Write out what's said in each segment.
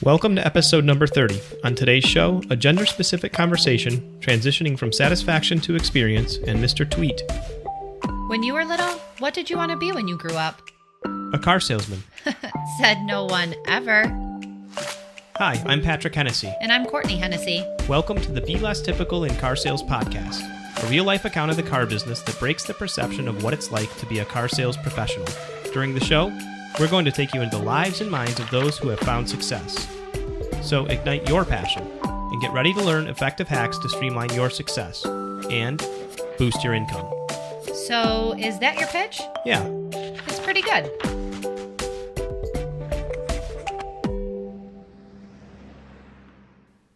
Welcome to episode number 30. On today's show, a gender-specific conversation transitioning from satisfaction to experience and Mr. Tweet. When you were little, what did you want to be when you grew up? A car salesman. Said no one ever. Hi, I'm Patrick Hennessy. And I'm Courtney Hennessy. Welcome to the Be Less Typical in Car Sales podcast, a real-life account of the car business that breaks the perception of what it's like to be a car sales professional. During the show, we're going to take you into the lives and minds of those who have found success. So ignite your passion and get ready to learn effective hacks to streamline your success and boost your income. So, is that your pitch? Yeah. It's pretty good.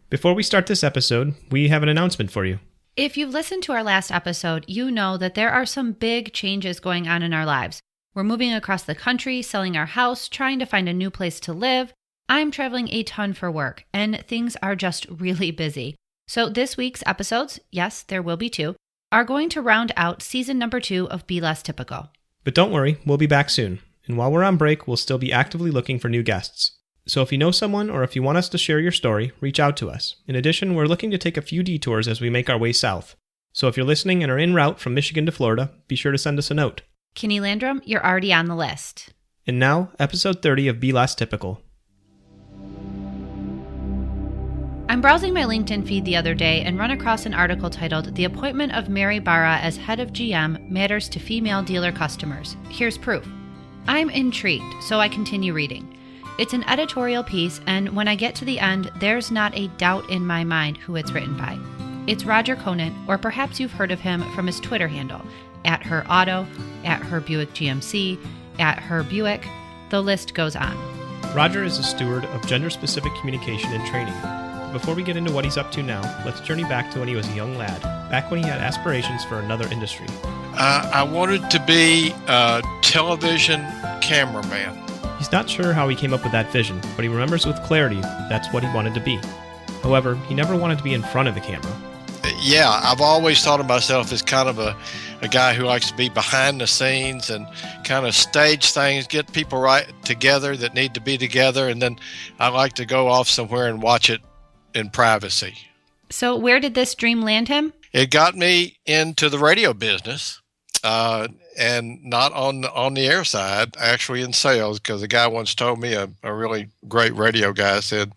Before we start this episode, we have an announcement for you. If you've listened to our last episode, you know that there are some big changes going on in our lives. We're moving across the country, selling our house, trying to find a new place to live. I'm traveling a ton for work, and things are just really busy. So this week's episodes, yes, there will be two, are going to round out season number 2 of Be Less Typical. But don't worry, we'll be back soon. And while we're on break, we'll still be actively looking for new guests. So if you know someone or if you want us to share your story, reach out to us. In addition, we're looking to take a few detours as we make our way south. So if you're listening and are en route from Michigan to Florida, be sure to send us a note. Kinney Landrum, you're already on the list. And now, episode 30 of Be Less Typical. I'm browsing my LinkedIn feed the other day and run across an article titled, "The Appointment of Mary Barra as Head of GM Matters to Female Dealer Customers. Here's Proof." I'm intrigued, so I continue reading. It's an editorial piece, and when I get to the end, there's not a doubt in my mind who it's written by. It's Roger Conant, or perhaps you've heard of him from his Twitter handle, @HerAuto, @HerBuick @HerBuick. The list goes on. Roger is a steward of gender-specific communication and training. Before we get into what he's up to now, let's journey back to when he was a young lad, back when he had aspirations for another industry. I wanted to be a television cameraman. He's not sure how he came up with that vision, but he remembers with clarity that's what he wanted to be. However, he never wanted to be in front of the camera. Yeah, I've always thought of myself as kind of a guy who likes to be behind the scenes and kind of stage things, get people right together that need to be together, and then I like to go off somewhere and watch it in privacy. So where did this dream land him? It got me into the radio business, and not on the air side, actually in sales, because a guy once told me, a really great radio guy said,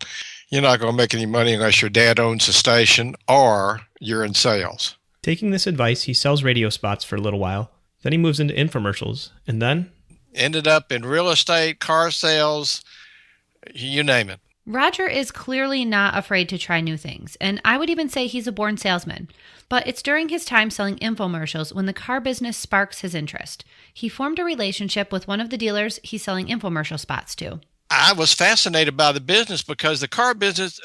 "You're not going to make any money unless your dad owns a station or you're in sales." Taking this advice, he sells radio spots for a little while. Then he moves into infomercials, and then ended up in real estate, car sales, you name it. Roger is clearly not afraid to try new things, and I would even say he's a born salesman. But it's during his time selling infomercials when the car business sparks his interest. He formed a relationship with one of the dealers he's selling infomercial spots to. I was fascinated by the business because the car business,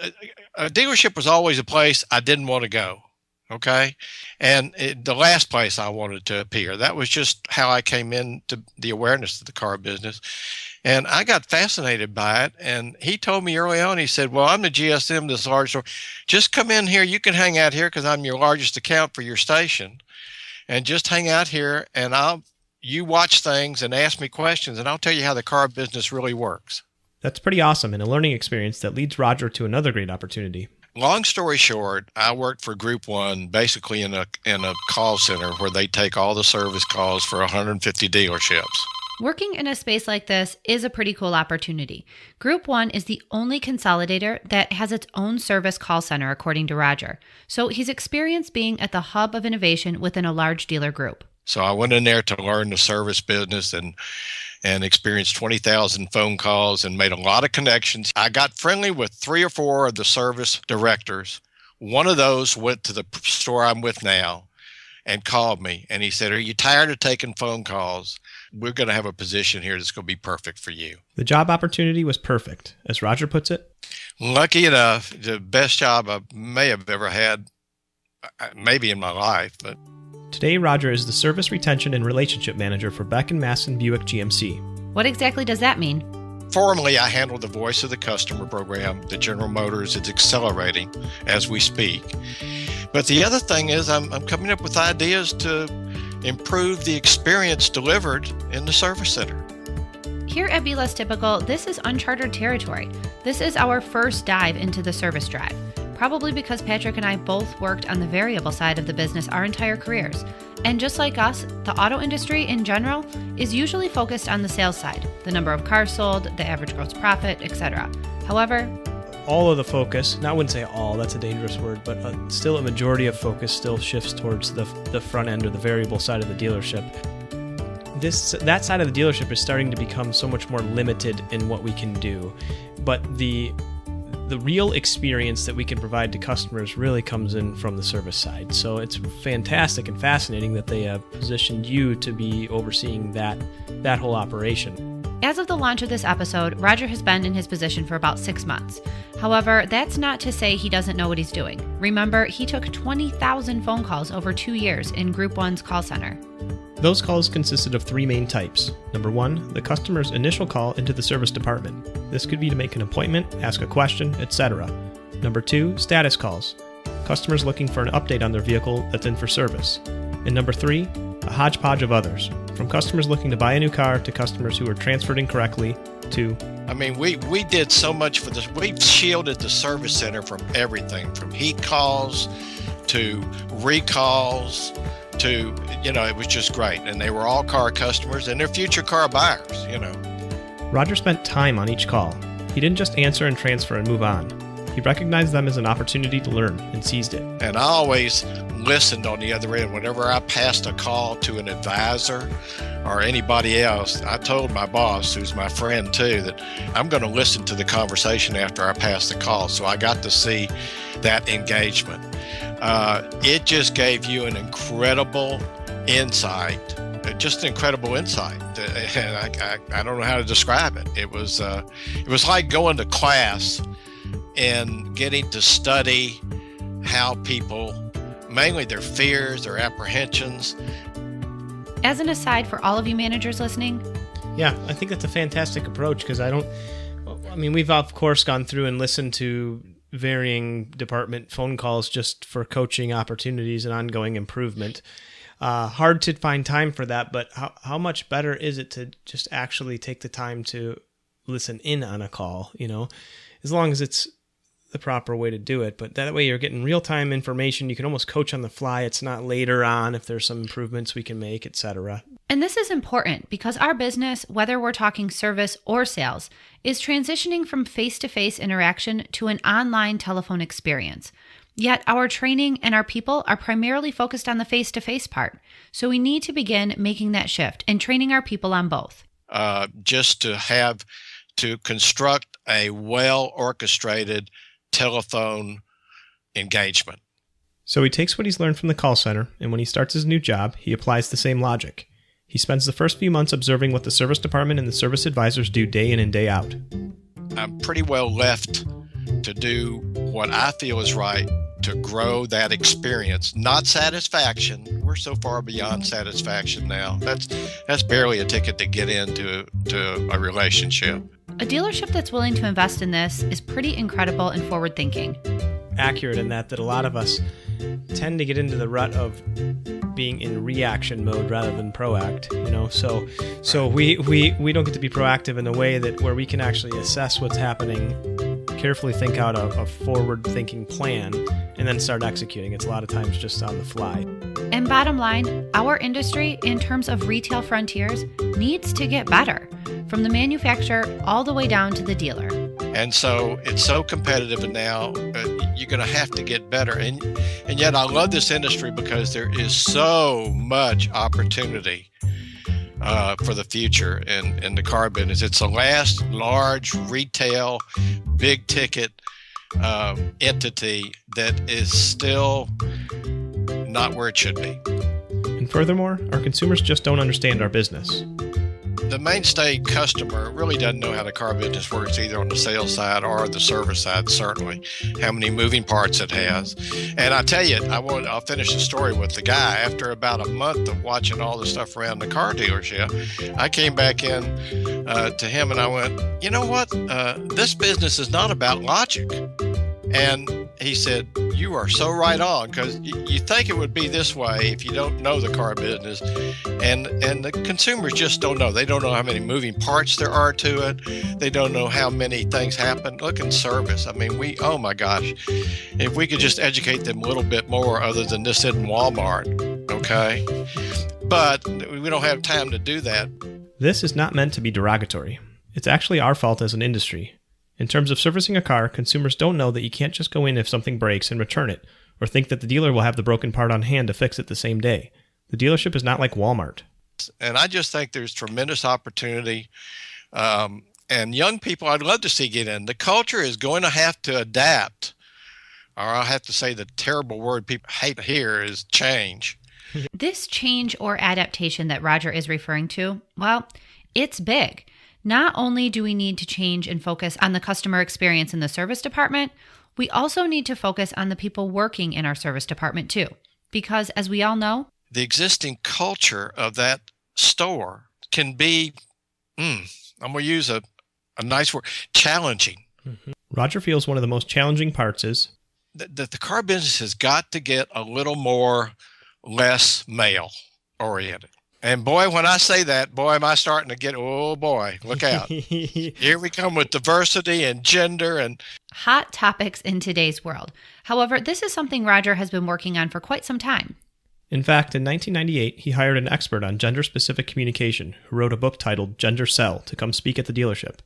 a dealership was always a place I didn't want to go. Okay. And the last place I wanted to appear. That was just how I came into the awareness of the car business. And I got fascinated by it. And he told me early on, he said, "Well, I'm the GSM, this large store. Just come in here. You can hang out here because I'm your largest account for your station. And just hang out here and you watch things and ask me questions and I'll tell you how the car business really works." That's pretty awesome and a learning experience that leads Roger to another great opportunity. Long story short, I worked for Group 1, basically in a call center where they take all the service calls for 150 dealerships. Working in a space like this is a pretty cool opportunity. Group 1 is the only consolidator that has its own service call center, according to Roger. So he's experienced being at the hub of innovation within a large dealer group. So I went in there to learn the service business and experienced 20,000 phone calls and made a lot of connections. I got friendly with 3 or 4 of the service directors. One of those went to the store I'm with now and called me. And he said, "Are you tired of taking phone calls? We're going to have a position here that's going to be perfect for you." The job opportunity was perfect. As Roger puts it, lucky enough, the best job I may have ever had, maybe in my life, but today, Roger is the Service Retention and Relationship Manager for Beck & Masson Buick GMC. What exactly does that mean? Formerly, I handle the Voice of the Customer program. The General Motors is accelerating as we speak. But the other thing is I'm coming up with ideas to improve the experience delivered in the service center. Here at Be Less Typical, this is uncharted territory. This is our first dive into the service drive, probably because Patrick and I both worked on the variable side of the business our entire careers. And just like us, the auto industry in general is usually focused on the sales side, the number of cars sold, the average gross profit, etc. However, all of the focus, and I wouldn't say all, that's a dangerous word, but still a majority of focus still shifts towards the front end or the variable side of the dealership. That side of the dealership is starting to become so much more limited in what we can do, but the real experience that we can provide to customers really comes in from the service side. So it's fantastic and fascinating that they have positioned you to be overseeing that whole operation. As of the launch of this episode, Roger has been in his position for about 6 months. However, that's not to say he doesn't know what he's doing. Remember, he took 20,000 phone calls over 2 years in Group 1's call center. Those calls consisted of 3 main types. Number 1, the customer's initial call into the service department. This could be to make an appointment, ask a question, etc. Number 2, status calls. Customers looking for an update on their vehicle that's in for service. And number 3, a hodgepodge of others, from customers looking to buy a new car to customers who were transferred incorrectly to... We did so much for this. We shielded the service center from everything, from heat calls to recalls to, it was just great. And they were all car customers and they're future car buyers, Roger spent time on each call. He didn't just answer and transfer and move on. He recognized them as an opportunity to learn and seized it. And I always listened on the other end. Whenever I passed a call to an advisor or anybody else, I told my boss, who's my friend too, that I'm going to listen to the conversation after I pass the call. So I got to see that engagement. It just gave you an incredible insight, just an incredible insight. And I don't know how to describe it. It was like going to class and getting to study how people, mainly their fears, their apprehensions. As an aside for all of you managers listening. Yeah, I think that's a fantastic approach because we've of course gone through and listened to varying department phone calls just for coaching opportunities and ongoing improvement. Hard to find time for that, but how much better is it to just actually take the time to listen in on a call, as long as it's the proper way to do it. But that way you're getting real-time information. You can almost coach on the fly. It's not later on if there's some improvements we can make, etc. And this is important because our business, whether we're talking service or sales, is transitioning from face-to-face interaction to an online telephone experience. Yet our training and our people are primarily focused on the face-to-face part. So we need to begin making that shift and training our people on both. Just to construct a well-orchestrated telephone engagement. So he takes what he's learned from the call center, and when he starts his new job, he applies the same logic. He spends the first few months observing what the service department and the service advisors do day in and day out. I'm pretty well left to do what I feel is right to grow that experience, not satisfaction. We're so far beyond satisfaction now. That's barely a ticket to get into a relationship. A dealership that's willing to invest in this is pretty incredible and forward-thinking. Accurate in that a lot of us tend to get into the rut of being in reaction mode rather than proact, So we don't get to be proactive in a way that where we can actually assess what's happening, carefully think out a forward-thinking plan, and then start executing. It's a lot of times just on the fly. And bottom line, our industry, in terms of retail frontiers, needs to get better, from the manufacturer all the way down to the dealer. And so it's so competitive, and now you're going to have to get better. And yet I love this industry because there is so much opportunity for the future in the car business. It's the last large retail, big ticket entity that is still not where it should be. And furthermore, our consumers just don't understand our business. The mainstay customer really doesn't know how the car business works, either on the sales side or the service side, certainly, how many moving parts it has. And I tell you, I'll finish the story with the guy. After about a month of watching all the stuff around the car dealership, I came back in to him and I went, you know what? This business is not about logic. And he said, you are so right on, because you think it would be this way if you don't know the car business, and the consumers just don't know. They don't know how many moving parts there are to it. They don't know how many things happen. Look in service. I mean, oh my gosh, if we could just educate them a little bit more other than this in Walmart, okay? But we don't have time to do that. This is not meant to be derogatory. It's actually our fault as an industry. In terms of servicing a car, consumers don't know that you can't just go in if something breaks and return it, or think that the dealer will have the broken part on hand to fix it the same day. The dealership is not like Walmart. And I just think there's tremendous opportunity. And young people, I'd love to see get in. The culture is going to have to adapt, or I'll have to say the terrible word people hate to hear is change. This change or adaptation that Roger is referring to, well, it's big. Not only do we need to change and focus on the customer experience in the service department, we also need to focus on the people working in our service department too. Because as we all know, the existing culture of that store can be, I'm going to use a nice word, challenging. Mm-hmm. Roger feels one of the most challenging parts is that the car business has got to get a little more less male oriented. And boy, when I say that, boy, am I starting to get, oh boy, look out. Here we come with diversity and gender and hot topics in today's world. However, this is something Roger has been working on for quite some time. In fact, in 1998, he hired an expert on gender-specific communication who wrote a book titled Gender Sell to come speak at the dealership.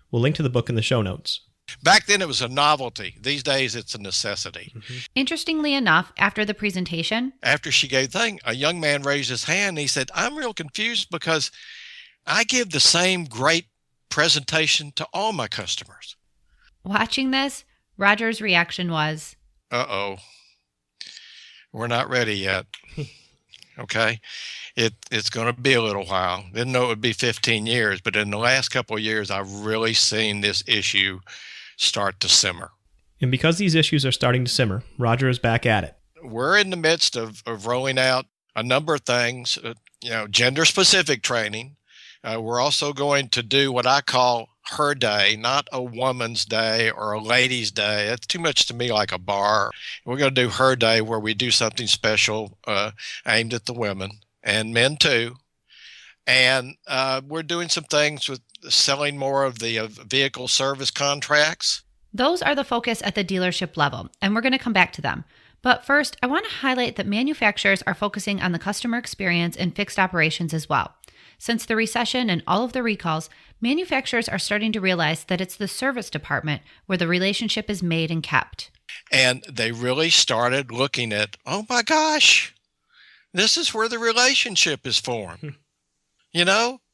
We'll link to the book in the show notes. Back then, it was a novelty. These days, it's a necessity. Mm-hmm. Interestingly enough, after the presentation, after she gave the thing, a young man raised his hand and he said, I'm real confused because I give the same great presentation to all my customers. Watching this, Roger's reaction was, uh-oh, we're not ready yet. Okay. It's going to be a little while. Didn't know it would be 15 years, but in the last couple of years, I've really seen this issue start to simmer. And because these issues are starting to simmer, Roger is back at it. We're in the midst of rolling out a number of things, gender-specific training. We're also going to do what I call her day, not a woman's day or a lady's day. It's too much to me like a bar. We're going to do her day where we do something special aimed at the women and men too. And we're doing some things with selling more of the vehicle service contracts. Those are the focus at the dealership level, and we're going to come back to them. But first, I want to highlight that manufacturers are focusing on the customer experience and fixed operations as well. Since the recession and all of the recalls, manufacturers are starting to realize that it's the service department where the relationship is made and kept. And they really started looking at, oh my gosh, this is where the relationship is formed.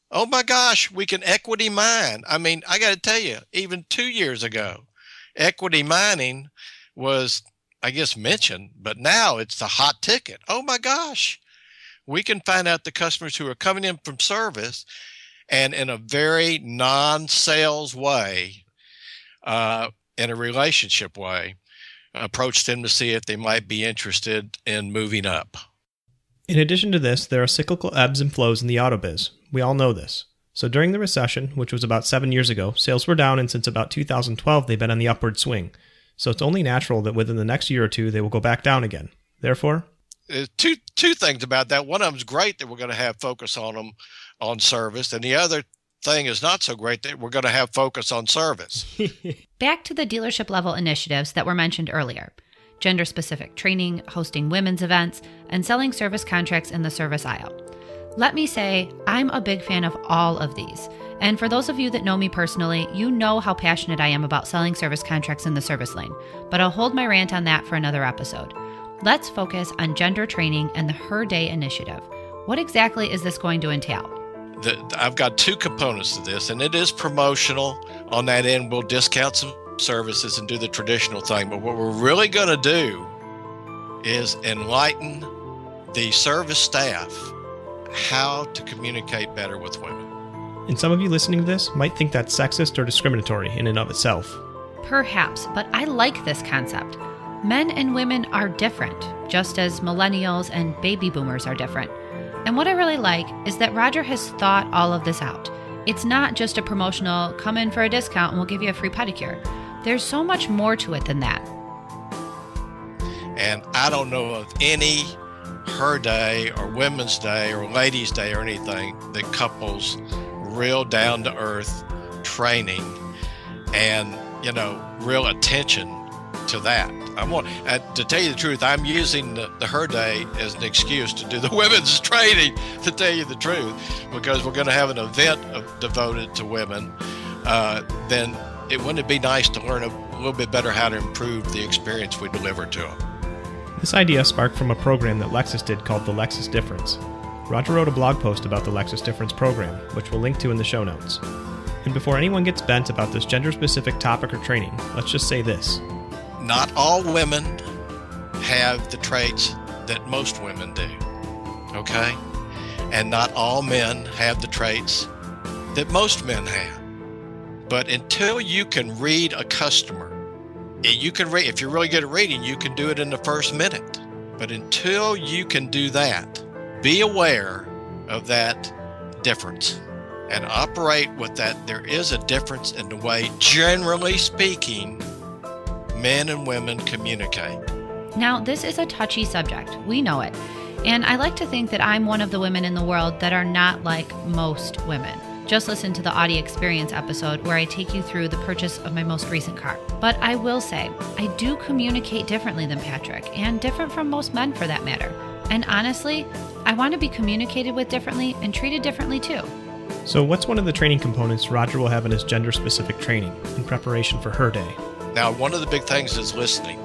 Oh my gosh, we can equity mine. I mean, I got to tell you, even 2 years ago, equity mining was, I guess, mentioned, but now it's the hot ticket. Oh my gosh, we can find out the customers who are coming in from service and in a very non-sales way, in a relationship way, approach them to see if they might be interested in moving up. In addition to this, there are cyclical ebbs and flows in the auto biz. We all know this. So during the recession, which was about 7 years ago, sales were down, and since about 2012, they've been on the upward swing. So it's only natural that within the next year or two, they will go back down again. Therefore, two things about that. One of them is great that we're going to have focus on them on service, and the other thing is not so great that we're going to have focus on service. Back to the dealership level initiatives that were mentioned earlier. Gender-specific training, hosting women's events, and selling service contracts in the service aisle. Let me say, I'm a big fan of all of these. And for those of you that know me personally, you know how passionate I am about selling service contracts in the service lane. But I'll hold my rant on that for another episode. Let's focus on gender training and the Her Day initiative. What exactly is this going to entail? I've got two components to this, and it is promotional. On that end, we'll discount some services and do the traditional thing. But what we're really going to do is enlighten the service staff how to communicate better with women. And some of you listening to this might think that's sexist or discriminatory in and of itself. Perhaps, but I like this concept. Men and women are different, just as millennials and baby boomers are different. And what I really like is that Roger has thought all of this out. It's not just a promotional, come in for a discount and we'll give you a free pedicure. There's so much more to it than that. And I don't know of any Her Day or Women's Day or Ladies' Day or anything that couples real down-to-earth training and, real attention to that. To tell you the truth, I'm using the Her Day as an excuse to do the women's training, to tell you the truth, because we're going to have an event devoted to women. Then wouldn't it be nice to learn a little bit better how to improve the experience we deliver to them? This idea sparked from a program that Lexus did called the Lexus Difference. Roger wrote a blog post about the Lexus Difference program, which we'll link to in the show notes. And before anyone gets bent about this gender-specific topic or training, let's just say this. Not all women have the traits that most women do, okay? And not all men have the traits that most men have. But until you can read a customer, if you're really good at reading, you can do it in the first minute. But until you can do that, be aware of that difference and operate with that. There is a difference in the way, generally speaking, men and women communicate. Now, this is a touchy subject. We know it. And I like to think that I'm one of the women in the world that are not like most women. Just listen to the Audi Experience episode where I take you through the purchase of my most recent car. But I will say, I do communicate differently than Patrick, and different from most men for that matter. And honestly, I want to be communicated with differently and treated differently too. So what's one of the training components Roger will have in his gender-specific training in preparation for Her Day? Now, one of the big things is listening.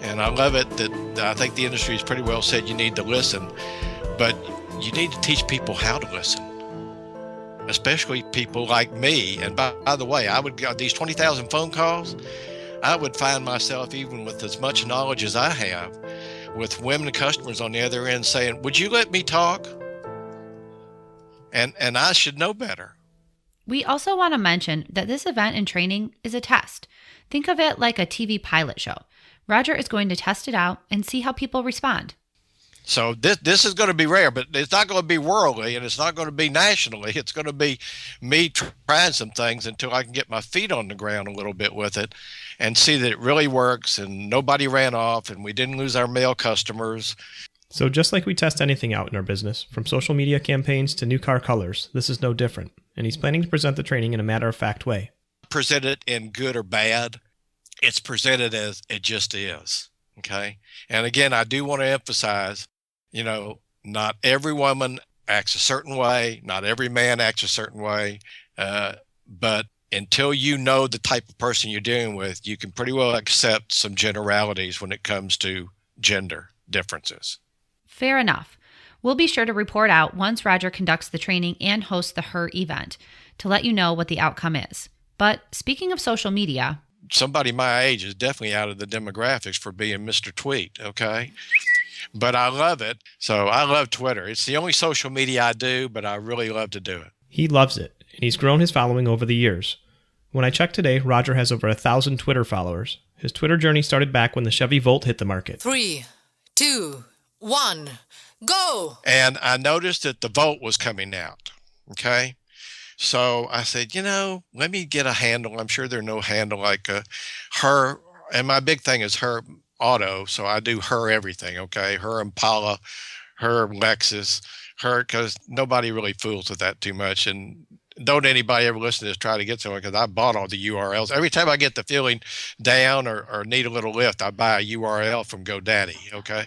And I love it that I think the industry has pretty well said you need to listen, but you need to teach people how to listen, especially people like me. And by the way, I would get these 20,000 phone calls. I would find myself, even with as much knowledge as I have, with women customers on the other end saying, would you let me talk? And I should know better. We also want to mention that this event and training is a test. Think of it like a TV pilot show. Roger is going to test it out and see how people respond. So this is going to be rare, but it's not going to be worldly, and it's not going to be nationally. It's going to be me trying some things until I can get my feet on the ground a little bit with it and see that it really works and nobody ran off and we didn't lose our male customers. So just like we test anything out in our business, from social media campaigns to new car colors, this is no different. And he's planning to present the training in a matter-of-fact way. Present it in good or bad. It's presented as it just is, okay? And again, I do want to emphasize, not every woman acts a certain way, not every man acts a certain way, but until you know the type of person you're dealing with, you can pretty well accept some generalities when it comes to gender differences. Fair enough. We'll be sure to report out once Roger conducts the training and hosts the Her event to let you know what the outcome is. But speaking of social media, somebody my age is definitely out of the demographics for being Mr. Tweet, okay? But I love it. So I love Twitter. It's the only social media I do, but I really love to do it. He loves it, and he's grown his following over the years. When I checked today, Roger has over 1,000 Twitter followers. His Twitter journey started back when the Chevy Volt hit the market. 3, 2, 1, go! And I noticed that the Volt was coming out, okay? So I said, let me get a handle. I'm sure there's no handle like Her. And my big thing is Her Auto. So I do Her everything, okay? Her Impala, Her Lexus, Her, because nobody really fools with that too much. And don't anybody ever listen to this try to get somewhere, because I bought all the URLs. Every time I get the feeling down or need a little lift, I buy a URL from GoDaddy, okay?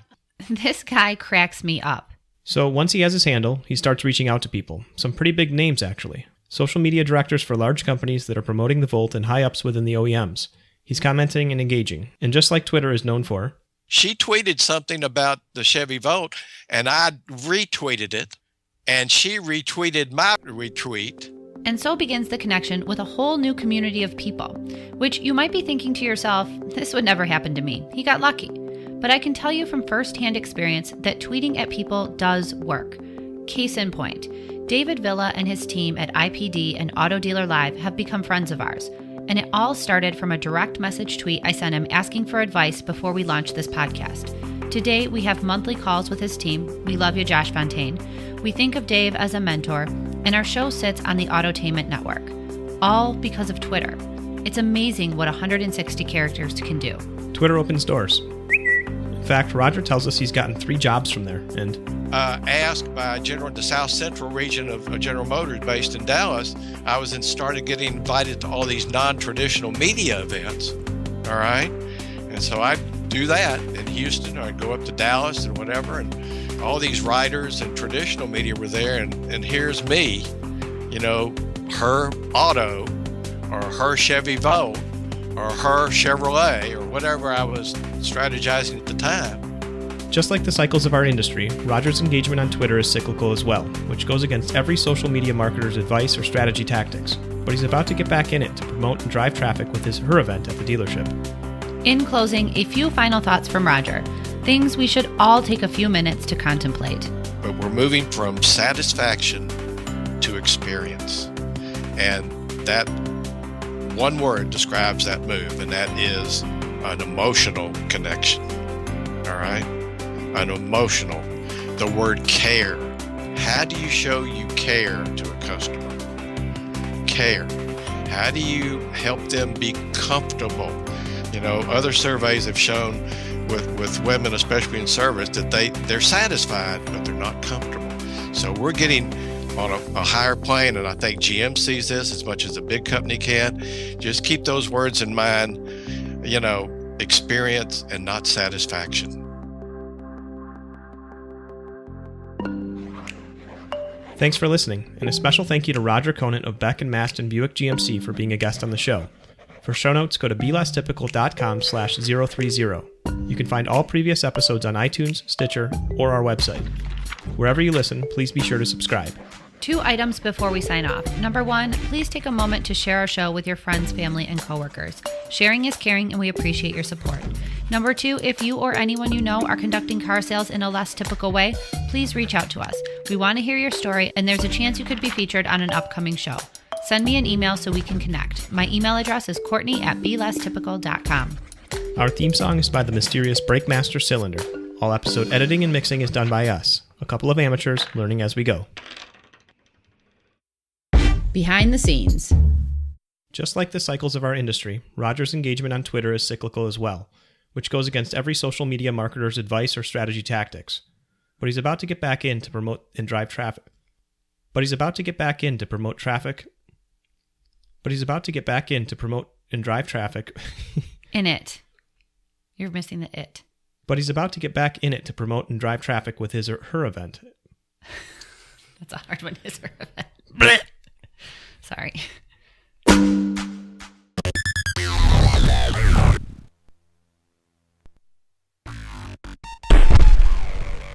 This guy cracks me up. So once he has his handle, he starts reaching out to people. Some pretty big names, actually. Social media directors for large companies that are promoting the Volt and high-ups within the OEMs. He's commenting and engaging. And just like Twitter is known for, she tweeted something about the Chevy Volt, and I retweeted it, and she retweeted my retweet. And so begins the connection with a whole new community of people, which you might be thinking to yourself, this would never happen to me. He got lucky. But I can tell you from firsthand experience that tweeting at people does work. Case in point, David Villa and his team at IPD and Auto Dealer Live have become friends of ours. And it all started from a direct message tweet I sent him asking for advice before we launched this podcast. Today, we have monthly calls with his team. We love you, Josh Fontaine. We think of Dave as a mentor, and our show sits on the Autotainment Network. All because of Twitter. It's amazing what 160 characters can do. Twitter opens doors. In fact, Roger tells us he's gotten 3 jobs from there, and asked by the South Central region of General Motors based in Dallas, I started getting invited to all these non-traditional media events. All right. And so I do that in Houston, or I'd go up to Dallas and whatever, and all these writers and traditional media were there, and here's me, her auto or her Chevy Volt or her Chevrolet or whatever I was strategizing at the time. just like the cycles of our industry, Roger's engagement on Twitter is cyclical as well, which goes against every social media marketer's advice or strategy tactics. But he's about to get back in it to promote and drive traffic with her event at the dealership. In closing, a few final thoughts from Roger. Things we should all take a few minutes to contemplate. But we're moving from satisfaction to experience. And that one word describes that move, and that is an emotional connection. All right? An emotional. The word care. How do you show you care to a customer? Care. How do you help them be comfortable? You know, other surveys have shown with women, especially in service, that they're satisfied, but they're not comfortable. So we're getting on a higher plane, and I think GM sees this as much as a big company can. Just keep those words in mind, you know, experience and not satisfaction. Thanks for listening, and a special thank you to Roger Conant of Beck & Maston Buick GMC for being a guest on the show. For show notes, go to belesstypical.com/030. You can find all previous episodes on iTunes, Stitcher, or our website. Wherever you listen, please be sure to subscribe. 2 items before we sign off. Number 1, please take a moment to share our show with your friends, family, and coworkers. Sharing is caring, and we appreciate your support. Number 2, if you or anyone you know are conducting car sales in a less typical way, please reach out to us. We want to hear your story, and there's a chance you could be featured on an upcoming show. Send me an email so we can connect. My email address is courtney@belesstypical.com. Our theme song is by the mysterious Breakmaster Cylinder. All episode editing and mixing is done by us, a couple of amateurs learning as we go. Behind the scenes. Just like the cycles of our industry, Roger's engagement on Twitter is cyclical as well, which goes against every social media marketer's advice or strategy tactics. But he's about to get back in to promote and drive traffic. In it. You're missing the it. But he's about to get back in it to promote and drive traffic with his or her event. That's a hard one, his or her event. Sorry.